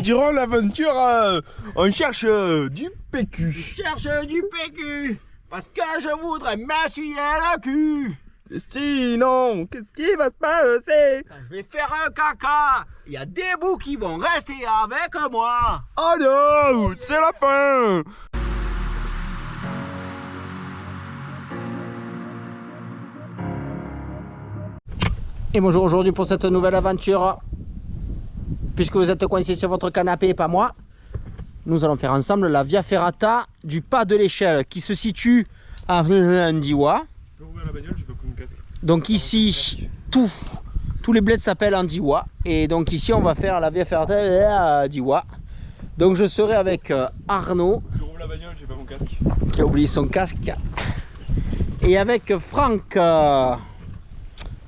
Durant l'aventure, on cherche du PQ. Je cherche du PQ parce que je voudrais m'essuyer le cul. Sinon, qu'est-ce qui va se passer? Je vais faire un caca. Il y a des bouts qui vont rester avec moi. Oh non, c'est la fin. Et bonjour, aujourd'hui pour cette nouvelle aventure, puisque vous êtes coincés sur votre canapé et pas moi, nous allons faire ensemble la Via Ferrata du pas de l'échelle qui se situe à Andiwa. Donc ici, tous les bleds s'appellent Andiwa. Et donc ici, on va faire la Via Ferrata à Andiwa. Donc je serai avec Arnaud. Je roule la bagnole, j'ai pas mon casque. Qui a oublié son casque. Et avec Franck.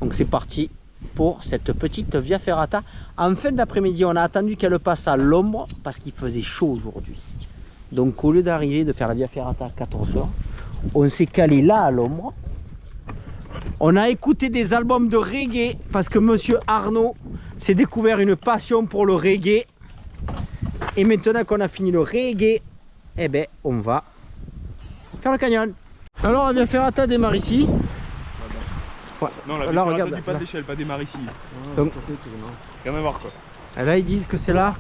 Donc c'est parti pour cette petite Via Ferrata. En fin d'après-midi, on a attendu qu'elle passe à l'ombre parce qu'il faisait chaud aujourd'hui. Donc au lieu d'arriver de faire la Via Ferrata à 14h, on s'est calé là à l'ombre. On a écouté des albums de reggae parce que monsieur Arnaud s'est découvert une passion pour le reggae. Et maintenant qu'on a fini le reggae, eh ben on va faire le canyon. Alors la Via Ferrata démarre ici. Ouais. Non, la là, regarde, regarde, pas là. d'échelle, pas démarre ici. Donc, Rien à voir quoi. et là ils disent que c'est là.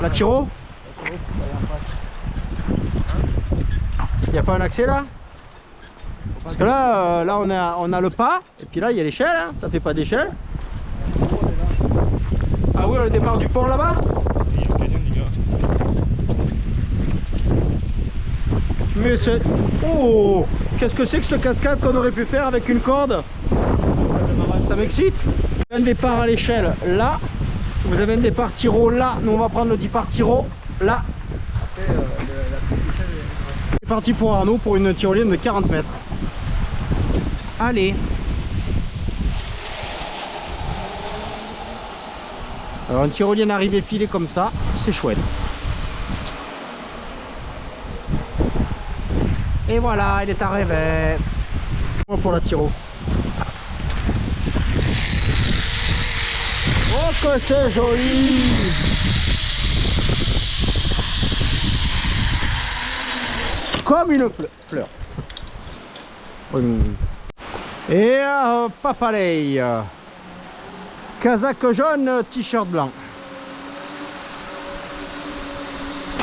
La Tiro. Il n'y a pas un accès là? Parce que là, là on a le pas, et puis là il y a l'échelle, hein. Ça fait pas d'échelle. Ah oui, le départ du pont là-bas? Mais c'est... Oh! Qu'est-ce que c'est que cette cascade qu'on aurait pu faire avec une corde? Ça m'excite. Un départ à l'échelle là. Vous avez un départ tiro là. Nous on va prendre le départ tiro là. C'est parti pour Arnaud pour une tyrolienne de 40 mètres. Allez. Alors une tyrolienne arrivée filée comme ça, c'est chouette. Et voilà, il est arrivé. Pour la Tiro. Oh que c'est joli! Comme une fleur. Et papalay. Casaque jaune, t-shirt blanc.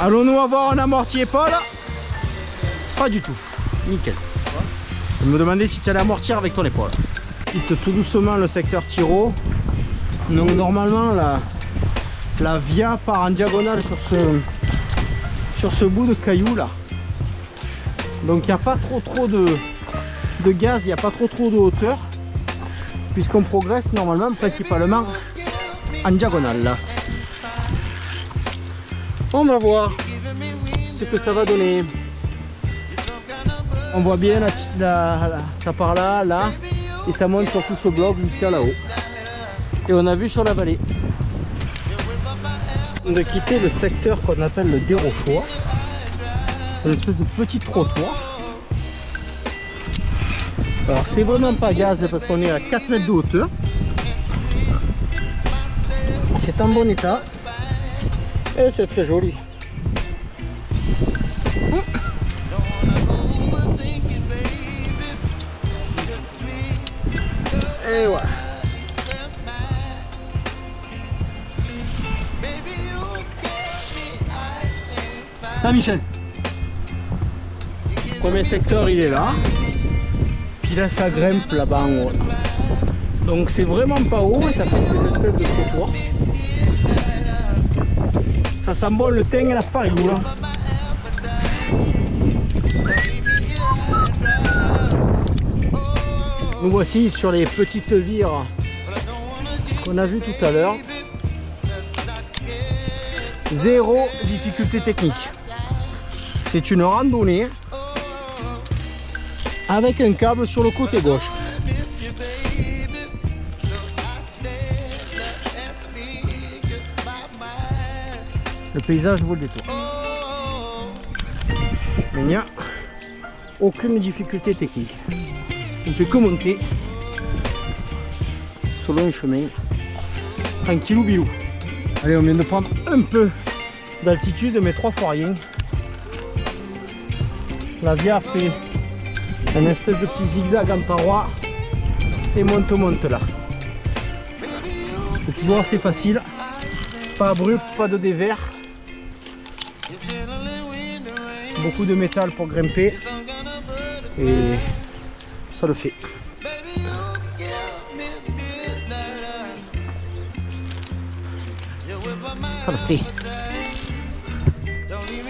Allons-nous avoir un amorti épaule? Pas du tout, nickel. Je me demandais si tu allais amortir avec ton épaule. Quitte tout doucement le secteur Tiro. Donc normalement la via part en diagonale sur ce bout de caillou là. Donc il n'y a pas trop de gaz, il n'y a pas trop de hauteur. Puisqu'on progresse normalement principalement en diagonale là. On va voir ce que ça va donner. On voit bien ça part là, et ça monte sur tout ce bloc jusqu'à là-haut. Et on a vu sur la vallée. On a quitté le secteur qu'on appelle le Dérochois. Une espèce de petit trottoir. Alors c'est vraiment pas gaz parce qu'on est à 4 mètres de hauteur. C'est en bon état. Et c'est très joli. Et ouais. Saint-Michel. Premier secteur il est là. Puis là ça grimpe là-bas en haut. Donc c'est vraiment pas haut et ça fait ces espèces de trottoirs. Ça sent bon le thym et la farine là. Nous voici sur les petites vires qu'on a vues tout à l'heure. Zéro difficulté technique. C'est une randonnée avec un câble sur le côté gauche. Le paysage vaut le détour. Mais il n'y a aucune difficulté technique. On ne fait que monter sur le chemin. Tranquillou bilou. Allez, on vient de prendre un peu d'altitude, mais 3 fois rien. La via fait un espèce de petit zigzag en paroi et monte là. C'est toujours assez facile, pas abrupt, pas de dévers. Beaucoup de métal pour grimper et ça le fait. Ça le fait.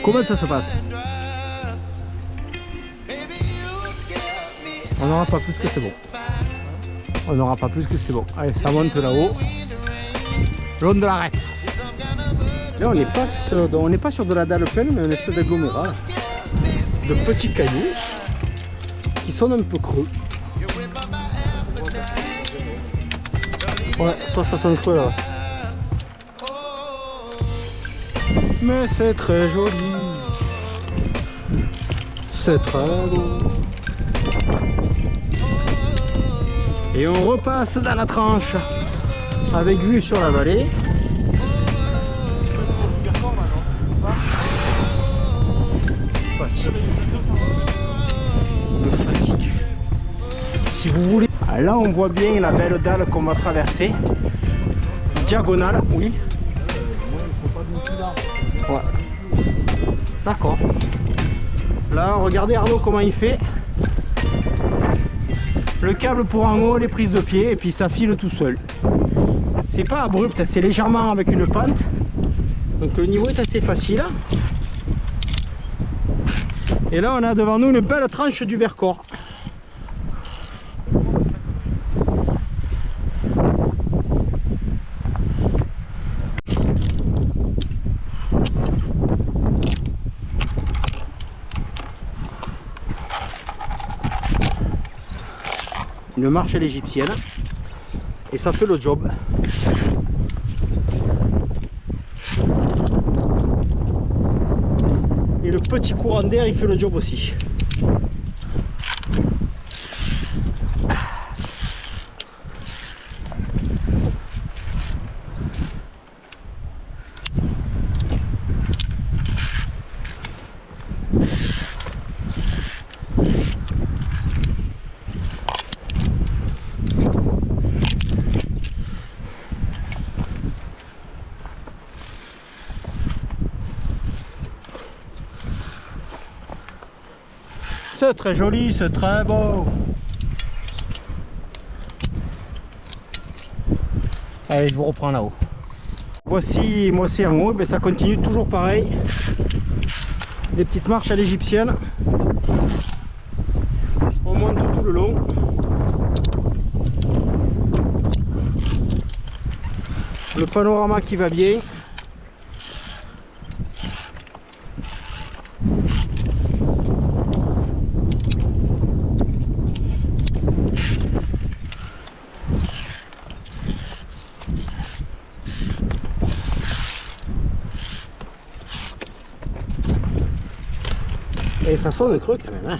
Comment ça se passe? On n'aura pas plus que c'est bon. On n'aura pas plus que c'est bon. Allez, ça monte là-haut. Le long de l'arête. Là, on n'est pas sur de la dalle pleine, mais une espèce d'agglomérat de petits cailloux qui sont un peu creux. Ouais, toi ça sonne creux là. Mais c'est très joli. C'est très beau. Et on repasse dans la tranche avec vue sur la vallée. Fatigue. Si vous voulez. Là on voit bien la belle dalle qu'on va traverser. Diagonale, oui. Ouais. D'accord. Là regardez Arnaud comment il fait. Le câble pour en haut, les prises de pied et puis ça file tout seul. C'est pas abrupt, c'est légèrement avec une pente. Donc le niveau est assez facile. Et là on a devant nous une belle tranche du Vercors. Une marche à l'égyptienne et ça fait le job. Et le petit courant d'air il fait le job aussi. C'est très joli, c'est très beau. Allez, je vous reprends là-haut. Voici moi c'est en haut, mais ça continue toujours pareil. Des petites marches à l'égyptienne. On monte tout le long. Le panorama qui va bien. Et ça sonne creux quand même, hein.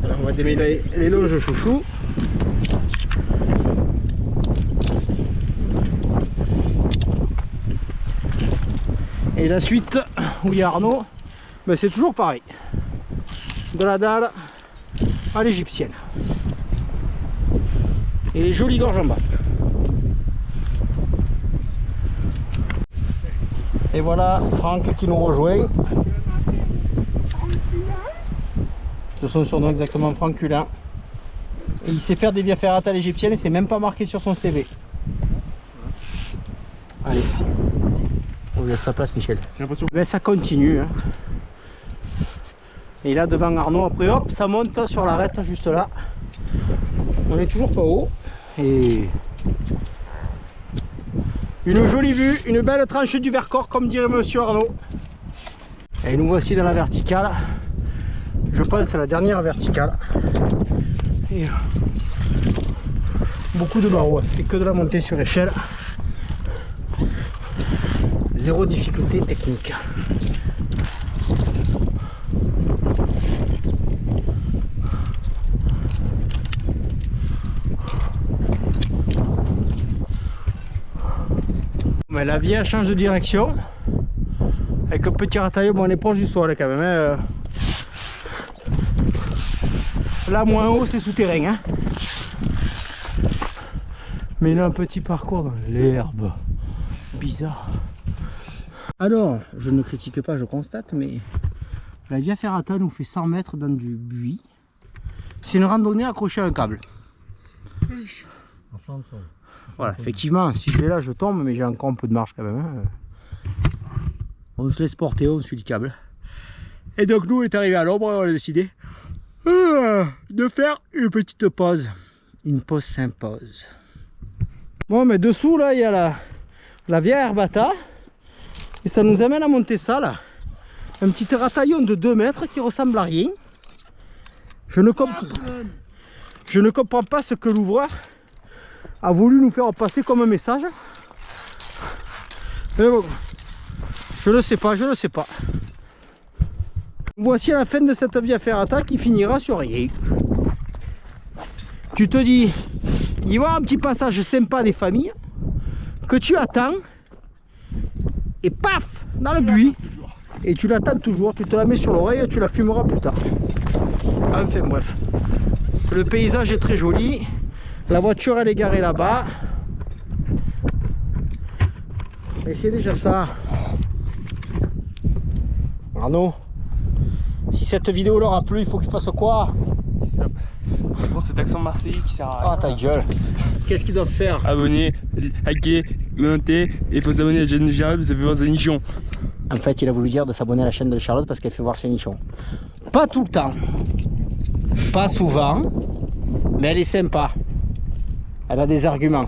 Alors on va démêler les loges chouchou. Et la suite, où il y a Arnaud, ben c'est toujours pareil. De la dalle à l'égyptienne. Et les jolies gorges en bas. Et voilà Franck qui nous rejoint. De son surnom exactement, Franck Culin. Et il sait faire des via ferrata à l'égyptienne et c'est même pas marqué sur son CV. Allez, on laisse sa place Michel. J'ai l'impression que ça continue. Hein. Et là devant Arnaud, après hop, ça monte sur l'arête juste là. On est toujours pas haut. Et une jolie vue, une belle tranche du Vercors comme dirait monsieur Arnaud. Et nous voici dans la verticale. Je pense à la dernière verticale. Et beaucoup de barreaux, c'est que de la montée sur échelle. Zéro difficulté technique. Mais la vie elle change de direction. Avec un petit rataillon, bon, on est proche du sol quand même. Hein. Là, moins haut, c'est souterrain. Hein. Mais il a un petit parcours dans l'herbe. Bizarre. Alors, je ne critique pas, je constate, mais la Via Ferrata nous fait 100 mètres dans du buis. C'est une randonnée accrochée à un câble. Voilà, effectivement, si je vais là, je tombe, mais j'ai encore un peu de marche quand même. Hein. On se laisse porter, on suit le câble. Et donc nous, on est arrivé à l'ombre et on a décidé de faire une petite pause. Une pause s'impose. Bon, mais dessous, là, il y a la Via Erbata. Et ça nous amène à monter ça, là. Un petit rataillon de 2 mètres qui ressemble à rien. Je ne comprends pas ce que l'ouvreur a voulu nous faire passer comme un message. Mais bon, je ne sais pas, je ne sais pas. Voici la fin de cette Via Ferrata qui finira sur rien. Tu te dis, il y a un petit passage sympa des familles que tu attends et paf, dans le buis. Et tu l'attends toujours, tu te la mets sur l'oreille et tu la fumeras plus tard. Enfin bref, le paysage est très joli. La voiture elle est garée là-bas. Et c'est déjà ça. Arnaud, si cette vidéo leur a plu, il faut qu'il fasse quoi? Bon, cet accent marseillais qui sert à rien. Ah ta gueule. Qu'est-ce qu'ils doivent faire? Abonner, liker, commenter, et il faut s'abonner à la chaîne de Charlotte, ça fait voir ses nichons. En fait, il a voulu dire de s'abonner à la chaîne de Charlotte parce qu'elle fait voir ses nichons. Pas tout le temps, pas souvent, mais elle est sympa. Elle a des arguments.